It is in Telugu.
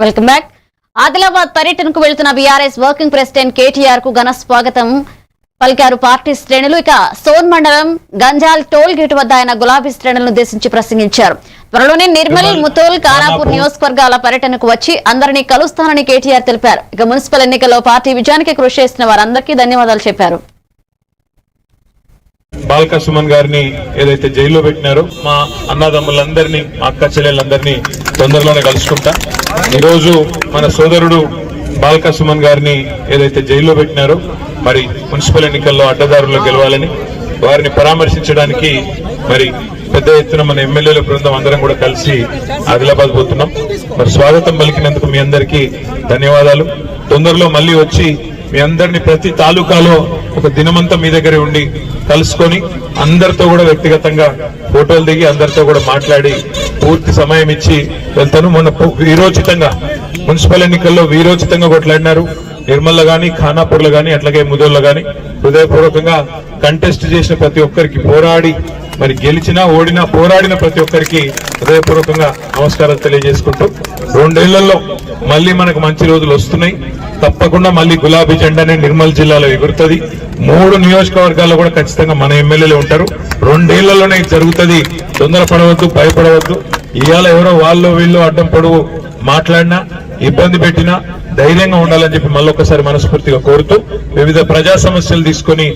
Welcome back. ఆదిలాబాద్ పర్యటనకు వెళ్తున్న బీఆర్ఎస్ వర్కింగ్ ప్రెసిడెంట్ కేటీఆర్ కు ఘన స్వాగతం పలికారు పార్టీ శ్రేణులు. ఇక సోన్ మండలం గంజాల్ టోల్ గేట్ వద్ద ఆయన గులాబీ శ్రేణులను ఉద్దేశించి ప్రసంగించారు. త్వరలోనే నిర్మల్, ముతోల్, ఖానాపూర్ నియోజకవర్గాల పర్యటనకు వచ్చి అందరినీ కలుస్తానని కేటీఆర్ తెలిపారు. ఇక మున్సిపల్ ఎన్నికల్లో పార్టీ విజయానికి కృషి చేసిన వారందరికీ ధన్యవాదాలు చెప్పారు. బాల్క సుమన్ గారిని ఏదైతే జైల్లో పెట్టినారో మా అన్నదమ్ములందరినీ, మా అక్క చెల్లెలందరినీ తొందరలోనే కలుసుకుంటా. ఈరోజు మన సోదరుడు బాల్క సుమన్ గారిని ఏదైతే జైల్లో పెట్టినారో మరి మున్సిపల్ ఎన్నికల్లో అడ్డదారుల్లో గెలవాలని వారిని పరామర్శించడానికి మరి పెద్ద ఎత్తున మన ఎమ్మెల్యేల బృందం అందరం కూడా కలిసి ఆదిలాబాద్ పోతున్నాం. మరి స్వాగతం పలికినందుకు మీ అందరికీ ధన్యవాదాలు. తొందరలో మళ్ళీ వచ్చి మీ అందరినీ ప్రతి తాలూకాలో ఒక దినమంతా మీ దగ్గరే ఉండి కలుసుకొని అందరితో కూడా వ్యక్తిగతంగా ఫోటోలు దిగి అందరితో కూడా మాట్లాడి పూర్తి సమయం ఇచ్చి వెళ్తాను. మొన్న వీరోచితంగా మున్సిపల్ ఎన్నికల్లో వీరోచితంగా కొట్లాడినారు. నిర్మల్లో గాని, ఖానాపూర్లో గాని, అట్లాగే ముదోల్లో గాని హృదయపూర్వకంగా కంటెస్ట్ చేసిన ప్రతి ఒక్కరికి, పోరాడి మరి గెలిచినా ఓడినా పోరాడిన ప్రతి ఒక్కరికి హృదయపూర్వకంగా నమస్కారాలు తెలియజేసుకుంటూ 2 ఏళ్లలో మళ్ళీ మనకు మంచి రోజులు వస్తున్నాయి. తప్పకుండా మళ్ళీ గులాబీ జెండానే నిర్మల్ జిల్లాలో ఎగురుతుంది. 3 నియోజకవర్గాల్లో కూడా ఖచ్చితంగా మన ఎమ్మెల్యేలు ఉంటారు. 2 ఏళ్లలోనే జరుగుతుంది. తొందరపడవద్దు, భయపడవద్దు. ఇవాళ ఎవరో వాళ్ళు వీళ్ళు అడ్డం పొడవు మాట్లాడినా, ఇబ్బంది పెట్టినా ధైర్యంగా ఉండాలని చెప్పి మళ్ళొకసారి మనస్ఫూర్తిగా కోరుతూ వివిధ ప్రజా సమస్యలు తీసుకుని